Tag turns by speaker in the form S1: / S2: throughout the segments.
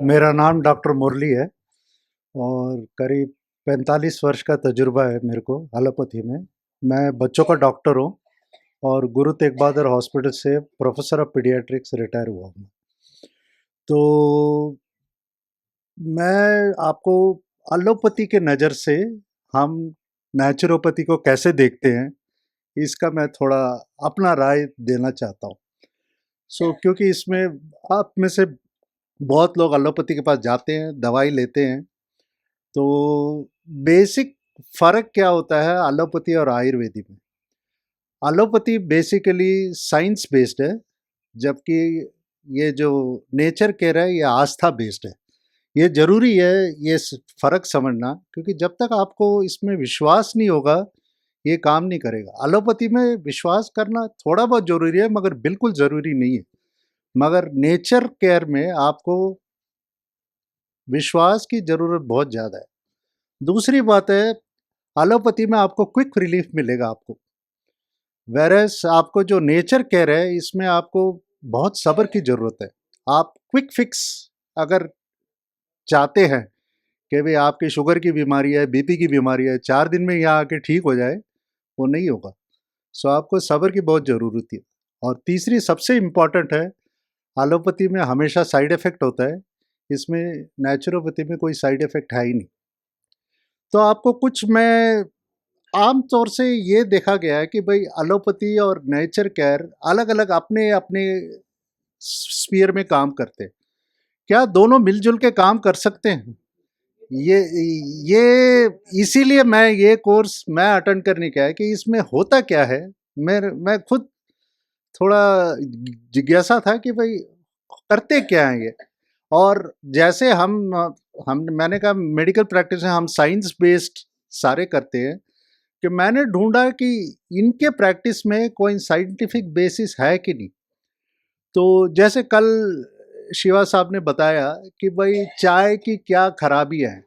S1: मेरा नाम डॉक्टर मुरली है और करीब 45 वर्ष का तजुर्बा है मेरे को एलोपैथी में। मैं बच्चों का डॉक्टर हूँ और गुरु तेग बहादुर हॉस्पिटल से प्रोफेसर ऑफ पीडियाट्रिक्स रिटायर हुआ हूँ। तो मैं आपको एलोपैथी के नज़र से हम नेचुरोपैथी को कैसे देखते हैं, इसका मैं थोड़ा अपना राय देना चाहता हूँ। क्योंकि इसमें आप में से बहुत लोग एलोपैथी के पास जाते हैं, दवाई लेते हैं। तो बेसिक फ़र्क क्या होता है एलोपैथी और आयुर्वेदिक में? एलोपैथी बेसिकली साइंस बेस्ड है, जबकि ये जो नेचर केयर है ये आस्था बेस्ड है। ये ज़रूरी है ये फ़र्क समझना, क्योंकि जब तक आपको इसमें विश्वास नहीं होगा, ये काम नहीं करेगा। एलोपैथी में विश्वास करना थोड़ा बहुत ज़रूरी है, मगर बिल्कुल ज़रूरी नहीं है। मगर नेचर केयर में आपको विश्वास की ज़रूरत बहुत ज़्यादा है। दूसरी बात है, एलोपैथी में आपको क्विक रिलीफ मिलेगा आपको। वेरएज़ आपको जो नेचर केयर है, इसमें आपको बहुत सब्र की ज़रूरत है। आप क्विक फिक्स अगर चाहते हैं कि भई आपकी शुगर की बीमारी है, बीपी की बीमारी है, 4 दिन में यहाँ आके ठीक हो जाए, वो नहीं होगा। आपको सब्र की बहुत ज़रूरत है। और तीसरी सबसे इम्पोर्टेंट है, एलोपैथी में हमेशा साइड इफ़ेक्ट होता है, इसमें नेचुरोपैथी में कोई साइड इफ़ेक्ट है ही नहीं। तो आपको कुछ मैं आम तौर से ये देखा गया है कि भाई एलोपैथी और नेचर केयर अलग-अलग अपने-अपने स्फीयर में काम करते हैं। क्या दोनों मिलजुल के काम कर सकते हैं? ये ये इसीलिए मैं ये कोर्स मैं अटेंड करने गया कि इसमें होता क्या है? मैं खुद थोड़ा जिज्ञासा था कि भाई करते क्या हैं ये? और जैसे हम मैंने कहा मेडिकल प्रैक्टिस है, हम साइंस बेस्ड सारे करते हैं, कि मैंने ढूँढा कि इनके प्रैक्टिस में कोई साइंटिफिक बेसिस है कि नहीं। तो जैसे कल शिवा साहब ने बताया कि भाई चाय की क्या खराबियाँ हैं,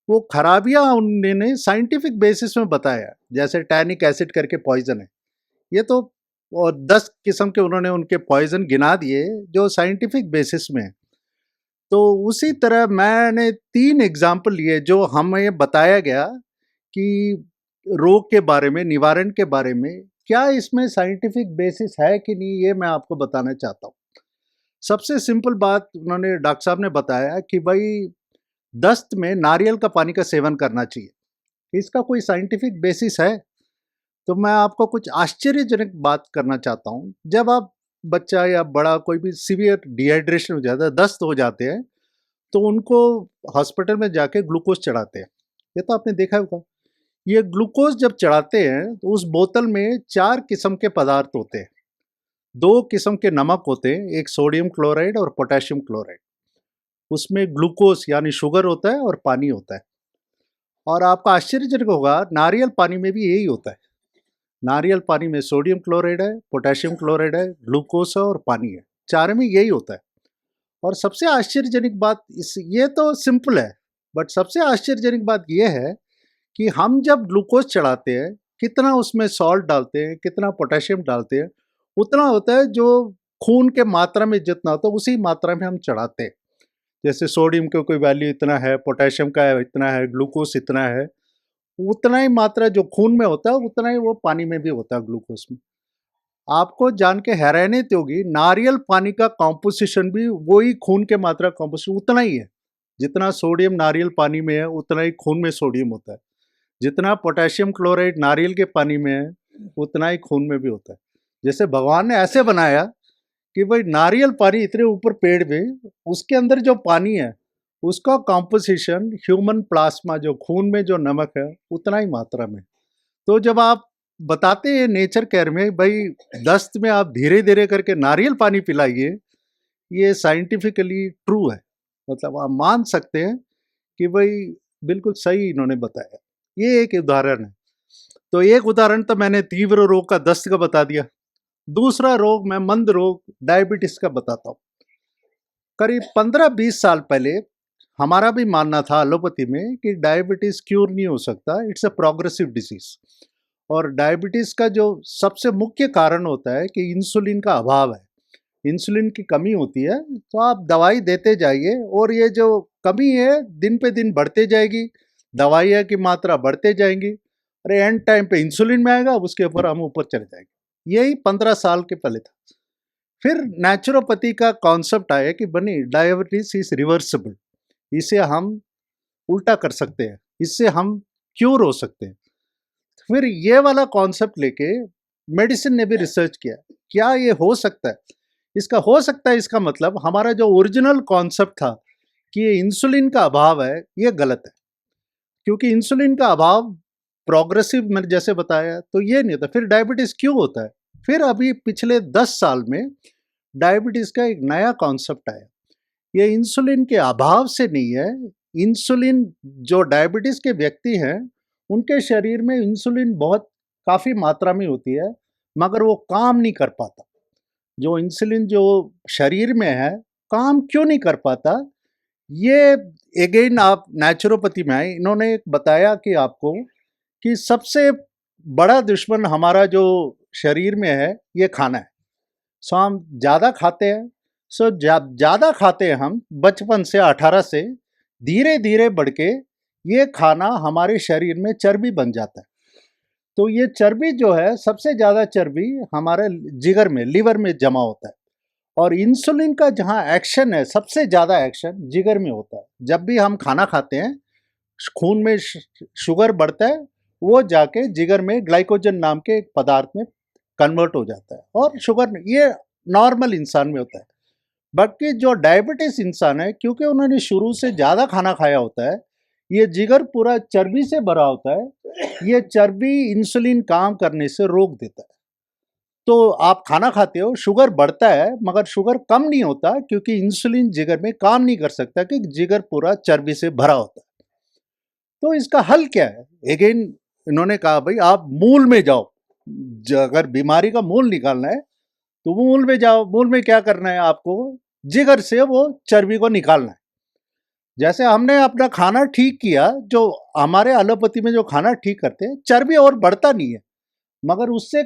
S1: वो खराबियाँ उन्होंने साइंटिफिक बेसिस में बताया। जैसे टैनिक एसिड करके पॉइज़न है, ये तो और 10 किस्म के उन्होंने उनके पॉइज़न गिना दिए जो साइंटिफिक बेसिस में है। तो उसी तरह मैंने 3 एग्ज़ाम्पल लिए जो हमें बताया गया कि रोग के बारे में, निवारण के बारे में, क्या इसमें साइंटिफिक बेसिस है कि नहीं, ये मैं आपको बताना चाहता हूँ। सबसे सिंपल बात उन्होंने डॉक्टर साहब ने बताया कि भाई दस्त में नारियल का पानी का सेवन करना चाहिए। इसका कोई साइंटिफिक बेसिस है? तो मैं आपको कुछ आश्चर्यजनक बात करना चाहता हूँ। जब आप बच्चा या बड़ा कोई भी सीवियर डिहाइड्रेशन हो जाता है, दस्त हो जाते हैं, तो उनको हॉस्पिटल में जाके ग्लूकोज़ चढ़ाते हैं। ये तो आपने देखा होगा। ये ग्लूकोज़ जब चढ़ाते हैं, तो उस बोतल में 4 किस्म के पदार्थ होते हैं। 2 किस्म के नमक होते हैं, एक सोडियम क्लोराइड और पोटेशियम क्लोराइड। उसमें ग्लूकोज़ यानी शुगर होता है और पानी होता है। और आपका आश्चर्यजनक होगा, नारियल पानी में भी यही होता है। नारियल पानी में सोडियम क्लोराइड है, पोटेशियम क्लोराइड है, ग्लूकोज़ है और पानी है। चारों में यही होता है। और सबसे आश्चर्यजनक बात ये तो सिंपल है, बट सबसे आश्चर्यजनक बात ये है कि हम जब ग्लूकोज़ चढ़ाते हैं, कितना उसमें सॉल्ट डालते हैं, कितना पोटेशियम डालते हैं, उतना होता है जो खून के मात्रा में जितना होता है, उसी मात्रा में हम चढ़ाते हैं। जैसे सोडियम का कोई वैल्यू इतना है, पोटेशियम का इतना है, ग्लूकोज़ इतना है, उतना ही मात्रा जो खून में होता है, उतना ही वो पानी में भी होता है ग्लूकोज़ में। आपको जान के हैरानियत होगी, नारियल पानी का कॉम्पोज़िशन भी वही खून के मात्रा कॉम्पोज़िशन उतना ही है। जितना सोडियम नारियल पानी में है, उतना ही खून में सोडियम होता है। जितना पोटेशियम क्लोराइड नारियल के पानी में है, उतना ही खून में भी होता है। जैसे भगवान ने ऐसे बनाया कि भाई नारियल पानी इतने ऊपर पेड़ में, उसके अंदर जो पानी है, उसका कॉम्पोज़िशन ह्यूमन प्लाज़्मा जो खून में जो नमक है, उतना ही मात्रा में। तो जब आप बताते हैं नेचर केयर में भाई दस्त में आप धीरे-धीरे करके नारियल पानी पिलाइए, ये साइंटिफिकली ट्रू है। मतलब आप मान सकते हैं कि भाई बिल्कुल सही इन्होंने बताया। ये एक उदाहरण है। तो एक उदाहरण तो मैंने तीव्र रोग का दस्त का बता दिया। दूसरा रोग मैं मंद रोग डायबिटीज़ का बताता हूँ। करीब 15-20 साल पहले हमारा भी मानना था एलोपैथी में कि डायबिटीज़ क्यूर नहीं हो सकता, इट्स अ प्रोग्रेसिव डिसीज़। और डायबिटीज़ का जो सबसे मुख्य कारण होता है कि इंसुलिन का अभाव है। इंसुलिन की कमी होती है, तो आप दवाई देते जाइए और ये जो कमी है दिन पे दिन बढ़ते जाएगी, दवाइयाँ की मात्रा बढ़ते जाएंगी, और एंड टाइम पे इंसुलिन में आएगा, उसके ऊपर हम ऊपर चले जाएंगे। यही 15 साल के पहले था। फिर नेचुरोपैथी का कॉन्सेप्ट आया कि बनी डायबिटीज इज रिवर्सिबल, इसे हम उल्टा कर सकते हैं, इससे हम क्यूर हो सकते हैं। फिर ये वाला कॉन्सेप्ट लेके मेडिसिन ने भी रिसर्च किया, क्या ये हो सकता है? इसका हो सकता है, इसका मतलब हमारा जो ओरिजिनल कॉन्सेप्ट था कि ये इंसुलिन का अभाव है, ये गलत है। क्योंकि इंसुलिन का अभाव प्रोग्रेसिव, मैंने जैसे बताया, तो ये नहीं होता। फिर डायबिटीज क्यों होता है? फिर अभी पिछले 10 साल में डायबिटीज का एक नया कॉन्सेप्ट आया। ये इंसुलिन के अभाव से नहीं है। इंसुलिन, जो डायबिटीज के व्यक्ति हैं, उनके शरीर में इंसुलिन बहुत काफ़ी मात्रा में होती है, मगर वो काम नहीं कर पाता। जो इंसुलिन जो शरीर में है, काम क्यों नहीं कर पाता? ये अगेन आप नेचुरोपैथी में आए, इन्होंने एक बताया कि आपको कि सबसे बड़ा दुश्मन हमारा जो शरीर में है, ये खाना है। सो हम ज़्यादा खाते हैं, सो ज़्यादा खाते हैं हम बचपन से, 18 से धीरे धीरे बढ़ के ये खाना हमारे शरीर में चर्बी बन जाता है। तो ये चर्बी जो है, सबसे ज़्यादा चर्बी हमारे जिगर में, लिवर में जमा होता है। और इंसुलिन का जहाँ एक्शन है, सबसे ज़्यादा एक्शन जिगर में होता है। जब भी हम खाना खाते हैं, खून में शुगर बढ़ता है, वो जाके जिगर में ग्लाइकोजन नाम के एक पदार्थ में कन्वर्ट हो जाता है, और शुगर, ये नॉर्मल इंसान में होता है। बाकी जो डायबिटीज इंसान है, क्योंकि उन्होंने शुरू से ज़्यादा खाना खाया होता है, ये जिगर पूरा चर्बी से भरा होता है, ये चर्बी इंसुलिन काम करने से रोक देता है। तो आप खाना खाते हो, शुगर बढ़ता है, मगर शुगर कम नहीं होता, क्योंकि इंसुलिन जिगर में काम नहीं कर सकता, कि जिगर पूरा चर्बी से भरा होता है। तो इसका हल क्या है? अगेन इन्होंने कहा, भाई आप मूल में जाओ। अगर बीमारी का मूल निकालना है, तो वो मूल में जाओ। मूल में क्या करना है आपको? जिगर से वो चर्बी को निकालना है। जैसे हमने अपना खाना ठीक किया, जो हमारे एलोपैथी में जो खाना ठीक करते हैं, चर्बी और बढ़ता नहीं है, मगर उससे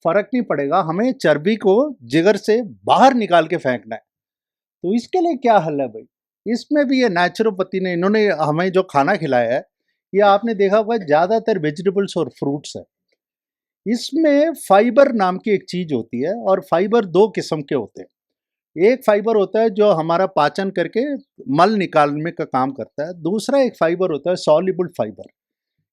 S1: फर्क नहीं पड़ेगा, हमें चर्बी को जिगर से बाहर निकाल के फेंकना है। तो इसके लिए क्या हल है भाई? इसमें भी ये नेचुरोपैथी ने, इन्होंने हमें जो खाना खिलाया है, ये आपने देखा होगा ज़्यादातर वेजिटेबल्स और फ्रूट्स है। इसमें फाइबर नाम की एक चीज़ होती है, और फाइबर दो किस्म के होते हैं। एक फाइबर होता है जो हमारा पाचन करके मल निकालने का काम करता है। दूसरा एक फाइबर होता है सॉल्युबल फाइबर।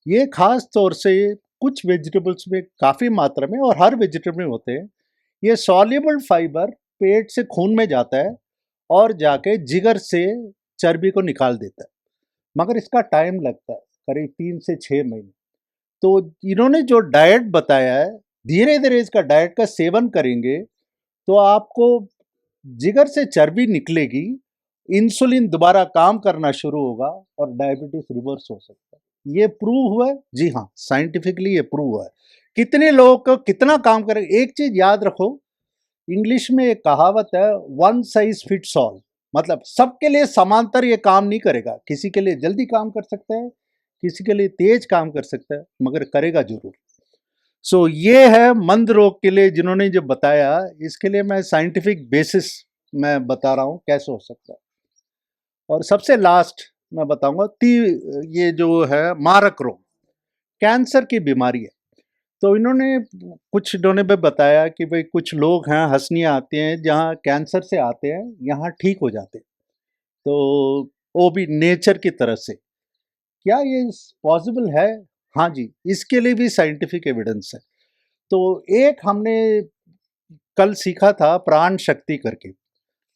S1: ये खास तौर से कुछ वेजिटेबल्स में काफ़ी मात्रा में, और हर वेजिटेबल में होते हैं। ये सॉल्युबल फाइबर पेट से खून में जाता है, और जाके जिगर से चर्बी को निकाल देता है, मगर इसका टाइम लगता है, करीब 3 से 6 महीने। तो इन्होंने जो डाइट बताया है, धीरे धीरे इसका डाइट का सेवन करेंगे, तो आपको जिगर से चर्बी निकलेगी, इंसुलिन दोबारा काम करना शुरू होगा, और डायबिटीज रिवर्स हो सकता है। ये प्रूव हुआ है, जी हाँ, साइंटिफिकली ये प्रूव हुआ है। कितने लोगों को कितना काम करे, एक चीज याद रखो, इंग्लिश में एक कहावत है, वन साइज फिट्स ऑल। मतलब सबके लिए समांतर ये काम नहीं करेगा, किसी के लिए जल्दी काम कर सकता है, किसी के लिए तेज काम कर सकता है, मगर करेगा जरूर। सो ये है मंद रोग के लिए जिन्होंने जो बताया, इसके लिए मैं साइंटिफिक बेसिस मैं बता रहा हूँ कैसे हो सकता है। और सबसे लास्ट मैं बताऊंगा, ये जो है मारक रोग, कैंसर की बीमारी है। तो इन्होंने भी बताया कि भाई कुछ लोग हैं, हंसनियाँ आती हैं, जहाँ कैंसर से आते हैं, यहाँ ठीक हो जाते हैं। तो वो भी नेचर की तरफ से, क्या ये पॉसिबल है? हाँ जी, इसके लिए भी साइंटिफिक एविडेंस है। तो एक हमने कल सीखा था प्राण शक्ति करके।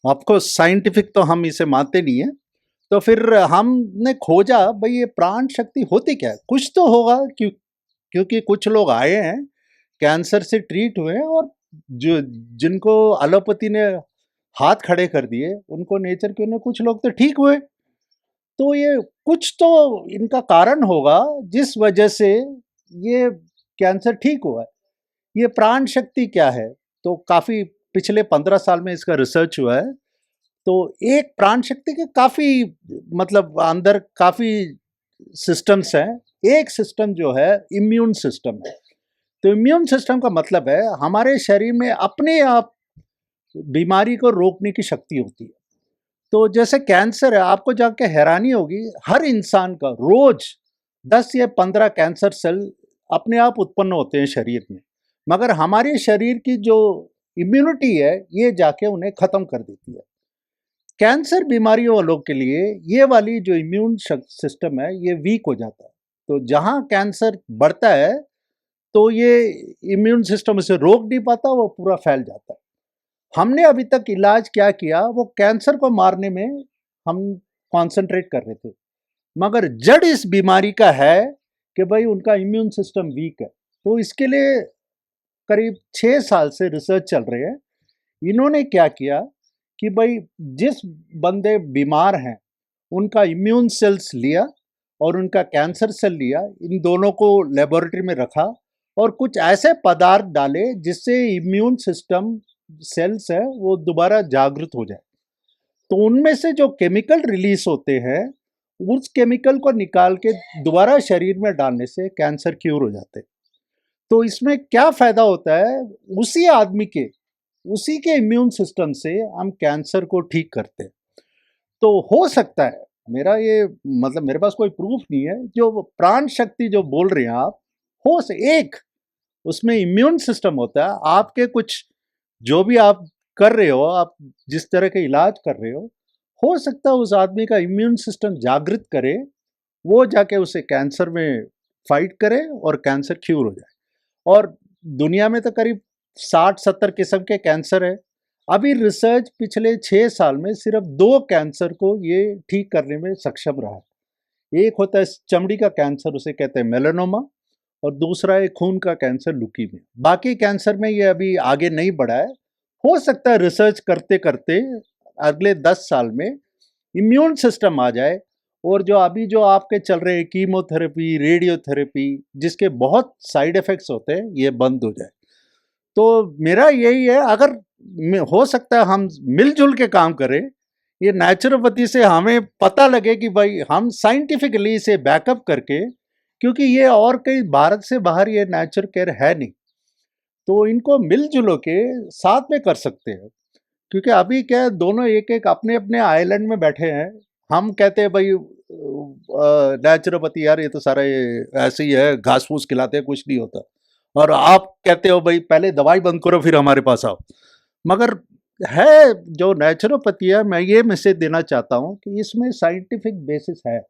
S1: आपको साइंटिफिक तो हम इसे मानते नहीं है, तो फिर हमने खोजा भाई ये प्राण शक्ति होती क्या है, कुछ तो होगा। क्योंकि कुछ लोग आए हैं, कैंसर से ट्रीट हुए हैं, और जो जिनको एलोपैथी ने हाथ खड़े कर दिए, उनको नेचर के ने कुछ लोग तो ठीक हुए। तो ये कुछ तो इनका कारण होगा, जिस वजह से ये कैंसर ठीक हुआ है। ये प्राण शक्ति क्या है? तो काफ़ी पिछले 15 साल में इसका रिसर्च हुआ है। तो एक प्राण शक्ति के काफ़ी, मतलब अंदर काफ़ी सिस्टम्स हैं। एक सिस्टम जो है इम्यून सिस्टम है। तो इम्यून सिस्टम का मतलब है हमारे शरीर में अपने आप बीमारी को रोकने की शक्ति होती है। तो जैसे कैंसर है, आपको जाके हैरानी होगी, हर इंसान का रोज 10 या 15 कैंसर सेल अपने आप उत्पन्न होते हैं शरीर में, मगर हमारे शरीर की जो इम्यूनिटी है ये जाके उन्हें खत्म कर देती है। कैंसर बीमारियों वालों के लिए ये वाली जो इम्यून सिस्टम है ये वीक हो जाता है। तो जहाँ कैंसर बढ़ता है तो ये इम्यून सिस्टम उसे रोक नहीं पाता, वो पूरा फैल जाता है। हमने अभी तक इलाज क्या किया, वो कैंसर को मारने में हम कंसंट्रेट कर रहे थे, मगर जड़ इस बीमारी का है कि भाई उनका इम्यून सिस्टम वीक है। तो इसके लिए करीब 6 साल से रिसर्च चल रही है। इन्होंने क्या किया कि भाई जिस बंदे बीमार हैं उनका इम्यून सेल्स लिया और उनका कैंसर सेल लिया, इन दोनों को लेबोरेटरी में रखा और कुछ ऐसे पदार्थ डाले जिससे इम्यून सिस्टम सेल्स है वो दोबारा जागृत हो जाए। तो उनमें से जो केमिकल रिलीज होते हैं, उस केमिकल को निकाल के दोबारा शरीर में डालने से कैंसर क्यूर हो जाते हैं। तो इसमें क्या फायदा होता है, उसी के इम्यून सिस्टम से हम कैंसर को ठीक करते हैं। तो हो सकता है, मेरा ये मतलब मेरे पास कोई प्रूफ नहीं है, जो प्राण शक्ति जो बोल रहे हैं आप, हो से एक उसमें इम्यून सिस्टम होता है। आपके कुछ जो भी आप कर रहे हो, आप जिस तरह के इलाज कर रहे हो सकता है उस आदमी का इम्यून सिस्टम जागृत करे, वो जाके उसे कैंसर में फाइट करे और कैंसर क्यूर हो जाए। और दुनिया में तो करीब 60-70 किस्म के कैंसर है। अभी रिसर्च पिछले 6 साल में सिर्फ 2 कैंसर को ये ठीक करने में सक्षम रहा है। एक होता है चमड़ी का कैंसर, उसे कहते हैं मेलानोमा, और दूसरा है खून का कैंसर, ल्यूकीमिया। बाकी कैंसर में ये अभी आगे नहीं बढ़ा है। हो सकता है रिसर्च करते करते अगले 10 साल में इम्यून सिस्टम आ जाए और जो अभी जो आपके चल रहे हैं कीमोथेरेपी, रेडियोथेरेपी, जिसके बहुत साइड इफेक्ट्स होते हैं, ये बंद हो जाए। तो मेरा यही है, अगर हो सकता है हम मिलजुल के काम करें, ये नेचुरोपैथी से हमें पता लगे कि भाई हम साइंटिफिकली इसे बैकअप करके, क्योंकि ये और कहीं भारत से बाहर ये नेचर केयर है नहीं, तो इनको मिलजुल के साथ में कर सकते हैं। क्योंकि अभी क्या है, दोनों एक एक अपने अपने आइलैंड में बैठे हैं। हम कहते हैं भाई नेचुरोपैथी, यार ये तो सारा ये ऐसे ही है, घास फूस खिलाते हैं, कुछ नहीं होता। और आप कहते हो भाई पहले दवाई बंद करो फिर हमारे पास आओ। मगर है जो नेचुरोपैथी है, मैं ये मैसेज देना चाहता हूँ कि इसमें साइंटिफिक बेसिस है।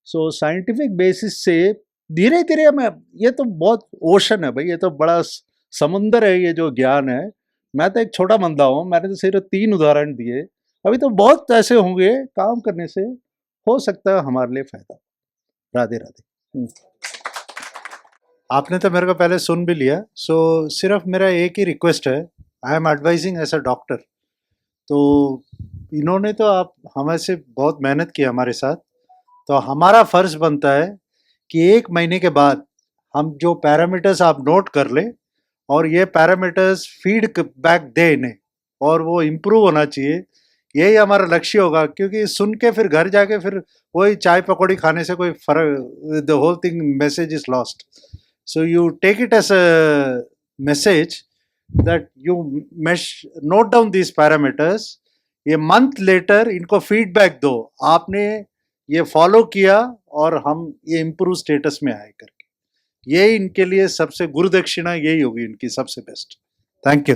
S1: सो साइंटिफिक बेसिस से धीरे धीरे मैं, ये तो बहुत ओशन है भाई, ये तो बड़ा समुंदर है ये जो ज्ञान है। मैं तो एक छोटा बंदा हूँ, मैंने तो सिर्फ 3 उदाहरण दिए, अभी तो बहुत ऐसे होंगे। काम करने से हो सकता है हमारे लिए फायदा। राधे राधे। आपने तो मेरे को पहले सुन भी लिया, सो सिर्फ मेरा एक ही रिक्वेस्ट है, I am advising as a doctor. तो इन्होंने तो आप हमें से बहुत मेहनत की हमारे साथ, तो हमारा फर्ज बनता है कि 1 महीने के बाद हम जो पैरामीटर्स आप नोट कर लें और ये पैरामीटर्स फीड बैक दें इन्हें, और वो इम्प्रूव होना चाहिए। यही हमारा लक्ष्य होगा, क्योंकि सुन के फिर घर जाके फिर वही चाय पकौड़ी खाने से कोई फर्क, the whole thing message is lost. So you take it as a message that you note down this parameters. ये मंथ लेटर इनको फीडबैक दो, आपने ये फॉलो किया और हम ये इम्प्रूव स्टेटस में आए करके। ये इनके लिए सबसे गुरु दक्षिणा यही होगी इनकी सबसे बेस्ट। Thank you.